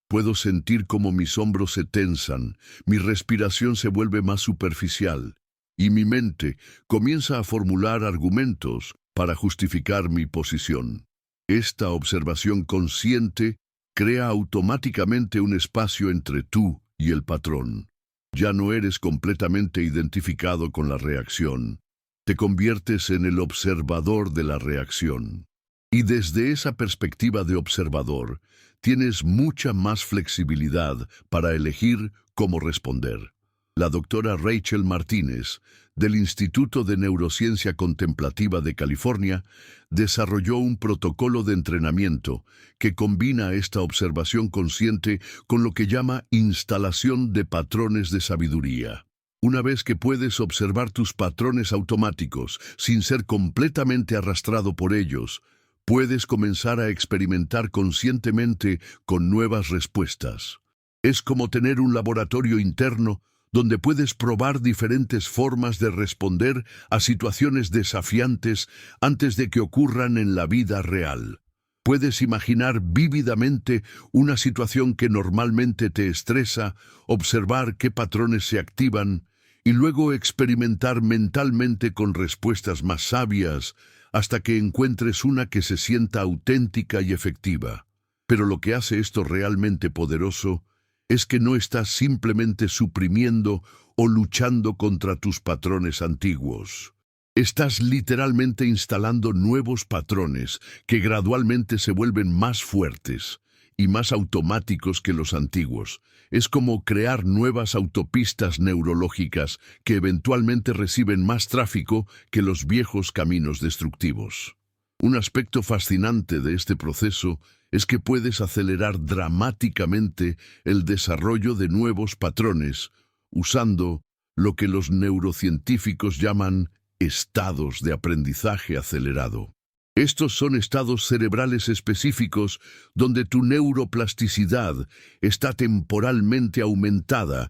Puedo sentir cómo mis hombros se tensan, mi respiración se vuelve más superficial, y mi mente comienza a formular argumentos para justificar mi posición. Esta observación consciente crea automáticamente un espacio entre tú y el patrón. Ya no eres completamente identificado con la reacción. Te conviertes en el observador de la reacción. Y desde esa perspectiva de observador, tienes mucha más flexibilidad para elegir cómo responder. La doctora Rachel Martínez, del Instituto de Neurociencia Contemplativa de California, desarrolló un protocolo de entrenamiento que combina esta observación consciente con lo que llama instalación de patrones de sabiduría. Una vez que puedes observar tus patrones automáticos sin ser completamente arrastrado por ellos, puedes comenzar a experimentar conscientemente con nuevas respuestas. Es como tener un laboratorio interno donde puedes probar diferentes formas de responder a situaciones desafiantes antes de que ocurran en la vida real. Puedes imaginar vívidamente una situación que normalmente te estresa, observar qué patrones se activan y luego experimentar mentalmente con respuestas más sabias hasta que encuentres una que se sienta auténtica y efectiva. Pero lo que hace esto realmente poderoso es que no estás simplemente suprimiendo o luchando contra tus patrones antiguos. Estás literalmente instalando nuevos patrones que gradualmente se vuelven más fuertes y más automáticos que los antiguos. Es como crear nuevas autopistas neurológicas que eventualmente reciben más tráfico que los viejos caminos destructivos. Un aspecto fascinante de este proceso es que puedes acelerar dramáticamente el desarrollo de nuevos patrones usando lo que los neurocientíficos llaman estados de aprendizaje acelerado. Estos son estados cerebrales específicos donde tu neuroplasticidad está temporalmente aumentada,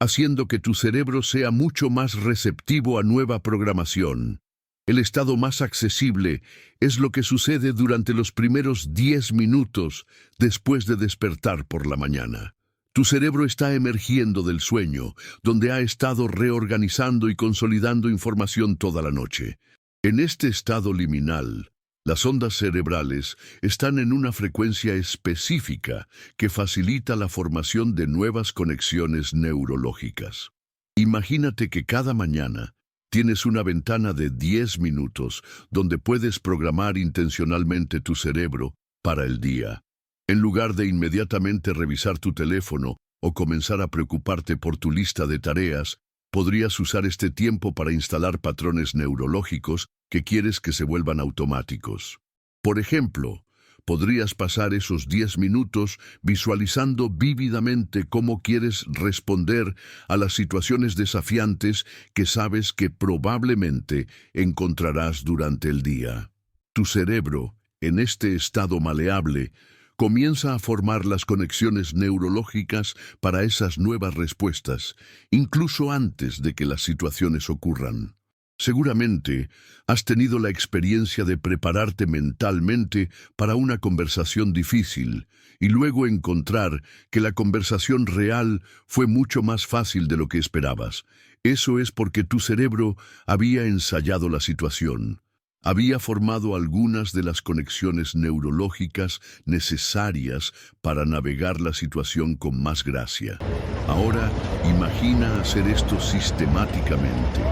haciendo que tu cerebro sea mucho más receptivo a nueva programación. El estado más accesible es lo que sucede durante los primeros 10 minutos después de despertar por la mañana. Tu cerebro está emergiendo del sueño, donde ha estado reorganizando y consolidando información toda la noche. En este estado liminal, las ondas cerebrales están en una frecuencia específica que facilita la formación de nuevas conexiones neurológicas. Imagínate que cada mañana tienes una ventana de 10 minutos donde puedes programar intencionalmente tu cerebro para el día. En lugar de inmediatamente revisar tu teléfono o comenzar a preocuparte por tu lista de tareas, podrías usar este tiempo para instalar patrones neurológicos que quieres que se vuelvan automáticos. Por ejemplo, podrías pasar esos 10 minutos visualizando vívidamente cómo quieres responder a las situaciones desafiantes que sabes que probablemente encontrarás durante el día. Tu cerebro, en este estado maleable, comienza a formar las conexiones neurológicas para esas nuevas respuestas, incluso antes de que las situaciones ocurran. Seguramente has tenido la experiencia de prepararte mentalmente para una conversación difícil y luego encontrar que la conversación real fue mucho más fácil de lo que esperabas. Eso es porque tu cerebro había ensayado la situación. Había formado algunas de las conexiones neurológicas necesarias para navegar la situación con más gracia. Ahora, imagina hacer esto sistemáticamente,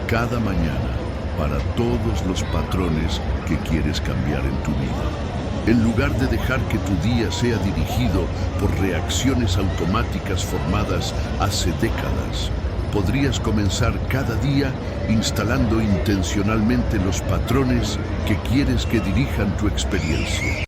cada mañana, para todos los patrones que quieres cambiar en tu vida. En lugar de dejar que tu día sea dirigido por reacciones automáticas formadas hace décadas, podrías comenzar cada día instalando intencionalmente los patrones que quieres que dirijan tu experiencia.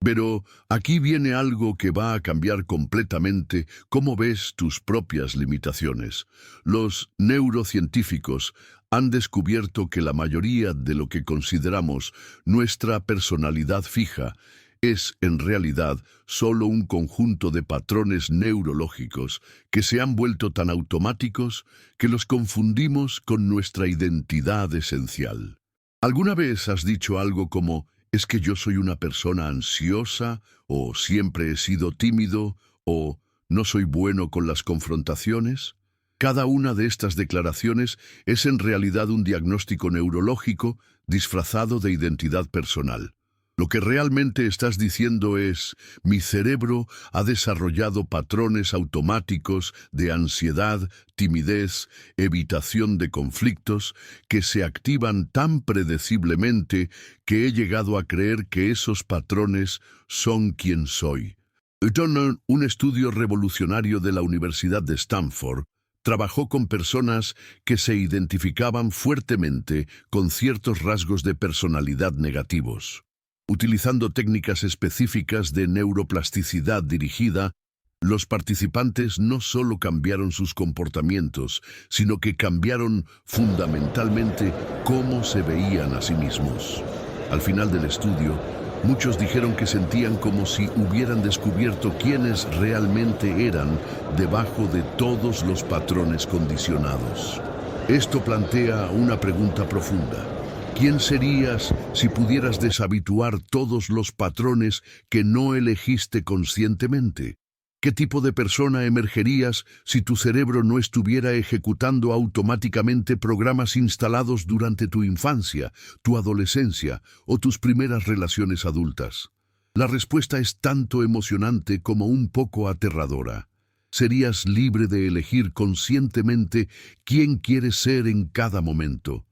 Pero aquí viene algo que va a cambiar completamente cómo ves tus propias limitaciones. Los neurocientíficos han descubierto que la mayoría de lo que consideramos nuestra personalidad fija es, en realidad, solo un conjunto de patrones neurológicos que se han vuelto tan automáticos que los confundimos con nuestra identidad esencial. ¿Alguna vez has dicho algo como, es que yo soy una persona ansiosa, o siempre he sido tímido, o no soy bueno con las confrontaciones? Cada una de estas declaraciones es en realidad un diagnóstico neurológico disfrazado de identidad personal. Lo que realmente estás diciendo es, mi cerebro ha desarrollado patrones automáticos de ansiedad, timidez, evitación de conflictos, que se activan tan predeciblemente que he llegado a creer que esos patrones son quien soy. Un estudio revolucionario de la Universidad de Stanford trabajó con personas que se identificaban fuertemente con ciertos rasgos de personalidad negativos. Utilizando técnicas específicas de neuroplasticidad dirigida, los participantes no solo cambiaron sus comportamientos, sino que cambiaron fundamentalmente cómo se veían a sí mismos. Al final del estudio, muchos dijeron que sentían como si hubieran descubierto quiénes realmente eran debajo de todos los patrones condicionados. Esto plantea una pregunta profunda. ¿Quién serías si pudieras deshabituar todos los patrones que no elegiste conscientemente? ¿Qué tipo de persona emergerías si tu cerebro no estuviera ejecutando automáticamente programas instalados durante tu infancia, tu adolescencia o tus primeras relaciones adultas? La respuesta es tanto emocionante como un poco aterradora. Serías libre de elegir conscientemente quién quieres ser en cada momento.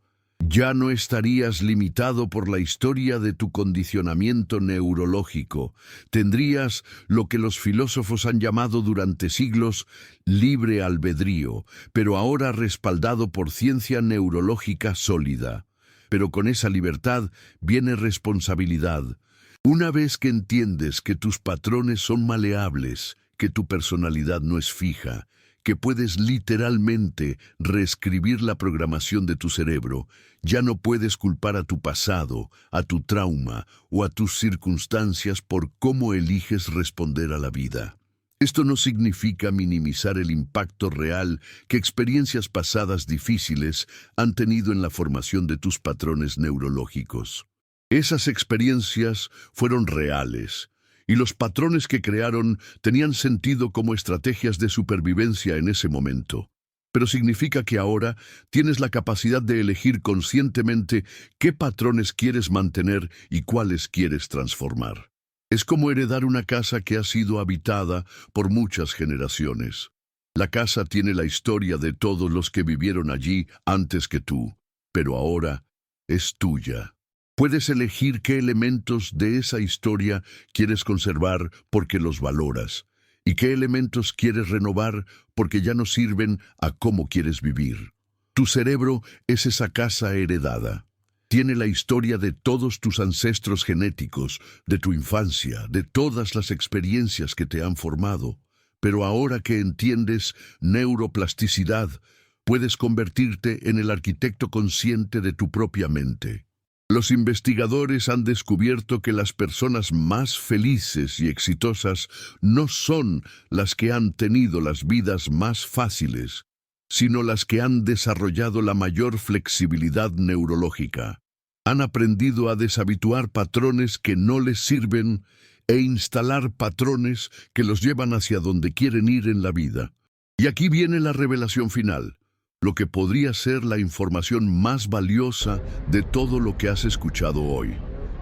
Ya no estarías limitado por la historia de tu condicionamiento neurológico. Tendrías lo que los filósofos han llamado durante siglos libre albedrío, pero ahora respaldado por ciencia neurológica sólida. Pero con esa libertad viene responsabilidad. Una vez que entiendes que tus patrones son maleables, que tu personalidad no es fija, que puedes literalmente reescribir la programación de tu cerebro, ya no puedes culpar a tu pasado, a tu trauma o a tus circunstancias por cómo eliges responder a la vida. Esto no significa minimizar el impacto real que experiencias pasadas difíciles han tenido en la formación de tus patrones neurológicos. Esas experiencias fueron reales, y los patrones que crearon tenían sentido como estrategias de supervivencia en ese momento. Pero significa que ahora tienes la capacidad de elegir conscientemente qué patrones quieres mantener y cuáles quieres transformar. Es como heredar una casa que ha sido habitada por muchas generaciones. La casa tiene la historia de todos los que vivieron allí antes que tú, pero ahora es tuya. Puedes elegir qué elementos de esa historia quieres conservar porque los valoras, y qué elementos quieres renovar porque ya no sirven a cómo quieres vivir. Tu cerebro es esa casa heredada. Tiene la historia de todos tus ancestros genéticos, de tu infancia, de todas las experiencias que te han formado. Pero ahora que entiendes neuroplasticidad, puedes convertirte en el arquitecto consciente de tu propia mente. Los investigadores han descubierto que las personas más felices y exitosas no son las que han tenido las vidas más fáciles, sino las que han desarrollado la mayor flexibilidad neurológica. Han aprendido a deshabituar patrones que no les sirven e instalar patrones que los llevan hacia donde quieren ir en la vida. Y aquí viene la revelación final, lo que podría ser la información más valiosa de todo lo que has escuchado hoy.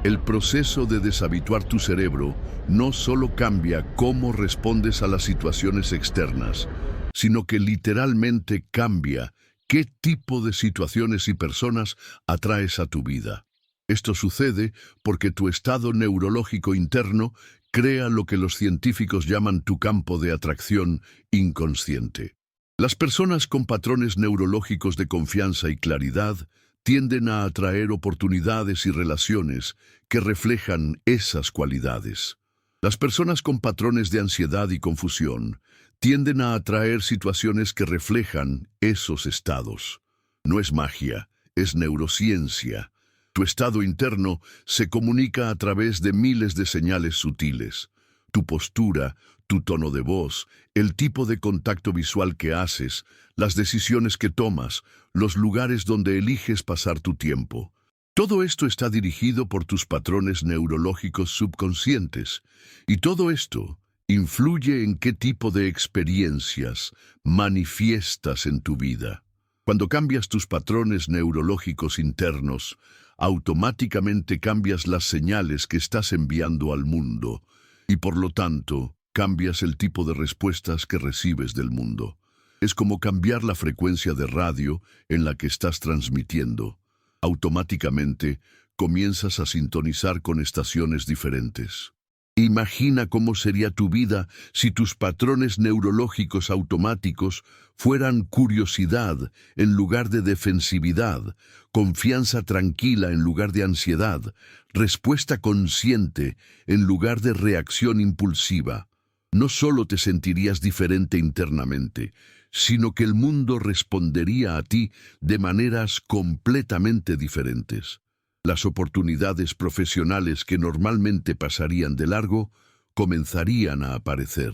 El proceso de deshabituar tu cerebro no solo cambia cómo respondes a las situaciones externas, sino que literalmente cambia qué tipo de situaciones y personas atraes a tu vida. Esto sucede porque tu estado neurológico interno crea lo que los científicos llaman tu campo de atracción inconsciente. Las personas con patrones neurológicos de confianza y claridad tienden a atraer oportunidades y relaciones que reflejan esas cualidades. Las personas con patrones de ansiedad y confusión tienden a atraer situaciones que reflejan esos estados. No es magia, es neurociencia. Tu estado interno se comunica a través de miles de señales sutiles. Tu postura, tu tono de voz, el tipo de contacto visual que haces, las decisiones que tomas, los lugares donde eliges pasar tu tiempo. Todo esto está dirigido por tus patrones neurológicos subconscientes, y todo esto influye en qué tipo de experiencias manifiestas en tu vida. Cuando cambias tus patrones neurológicos internos, automáticamente cambias las señales que estás enviando al mundo, y por lo tanto, cambias el tipo de respuestas que recibes del mundo. Es como cambiar la frecuencia de radio en la que estás transmitiendo. Automáticamente, comienzas a sintonizar con estaciones diferentes. Imagina cómo sería tu vida si tus patrones neurológicos automáticos fueran curiosidad en lugar de defensividad, confianza tranquila en lugar de ansiedad, respuesta consciente en lugar de reacción impulsiva. No solo te sentirías diferente internamente, sino que el mundo respondería a ti de maneras completamente diferentes. Las oportunidades profesionales que normalmente pasarían de largo comenzarían a aparecer.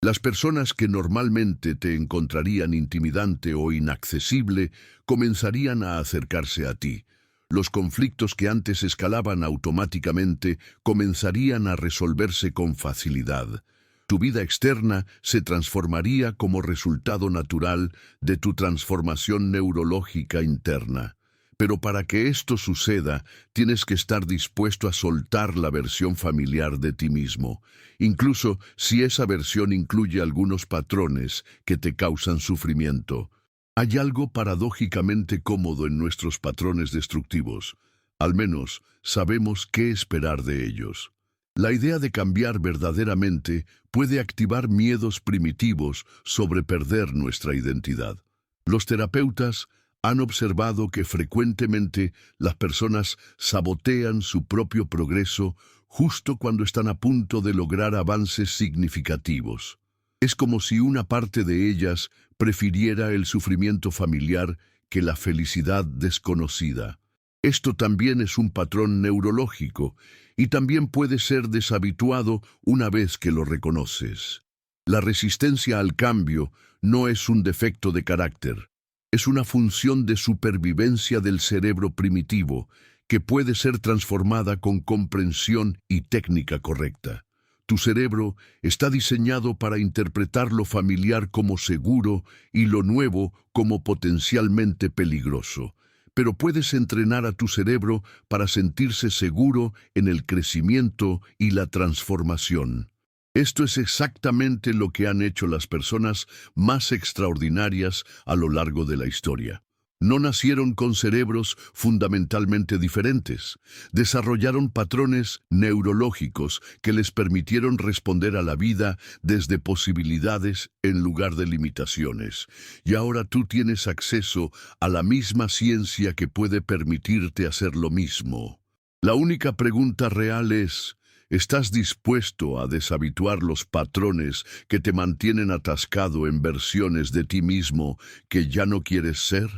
Las personas que normalmente te encontrarían intimidante o inaccesible comenzarían a acercarse a ti. Los conflictos que antes escalaban automáticamente comenzarían a resolverse con facilidad. Tu vida externa se transformaría como resultado natural de tu transformación neurológica interna. Pero para que esto suceda, tienes que estar dispuesto a soltar la versión familiar de ti mismo, incluso si esa versión incluye algunos patrones que te causan sufrimiento. Hay algo paradójicamente cómodo en nuestros patrones destructivos. Al menos sabemos qué esperar de ellos. La idea de cambiar verdaderamente puede activar miedos primitivos sobre perder nuestra identidad. Los terapeutas han observado que frecuentemente las personas sabotean su propio progreso justo cuando están a punto de lograr avances significativos. Es como si una parte de ellas prefiriera el sufrimiento familiar que la felicidad desconocida. Esto también es un patrón neurológico y también puede ser deshabituado una vez que lo reconoces. La resistencia al cambio no es un defecto de carácter, es una función de supervivencia del cerebro primitivo que puede ser transformada con comprensión y técnica correcta. Tu cerebro está diseñado para interpretar lo familiar como seguro y lo nuevo como potencialmente peligroso. Pero puedes entrenar a tu cerebro para sentirse seguro en el crecimiento y la transformación. Esto es exactamente lo que han hecho las personas más extraordinarias a lo largo de la historia. No nacieron con cerebros fundamentalmente diferentes. Desarrollaron patrones neurológicos que les permitieron responder a la vida desde posibilidades en lugar de limitaciones. Y ahora tú tienes acceso a la misma ciencia que puede permitirte hacer lo mismo. La única pregunta real es: ¿estás dispuesto a deshabituar los patrones que te mantienen atascado en versiones de ti mismo que ya no quieres ser?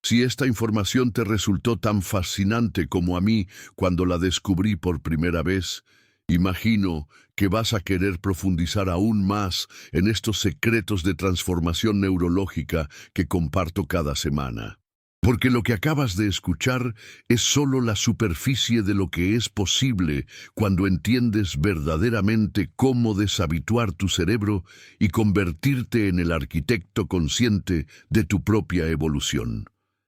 Si esta información te resultó tan fascinante como a mí cuando la descubrí por primera vez, imagino que vas a querer profundizar aún más en estos secretos de transformación neurológica que comparto cada semana. Porque lo que acabas de escuchar es solo la superficie de lo que es posible cuando entiendes verdaderamente cómo deshabituar tu cerebro y convertirte en el arquitecto consciente de tu propia evolución.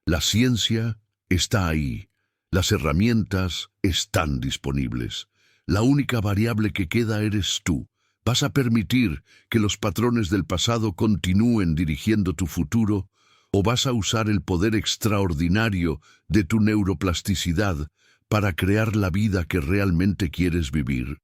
La ciencia está ahí, las herramientas están disponibles. La única variable que queda eres tú. ¿Vas a permitir que los patrones del pasado continúen dirigiendo tu futuro? ¿O vas a usar el poder extraordinario de tu neuroplasticidad para crear la vida que realmente quieres vivir?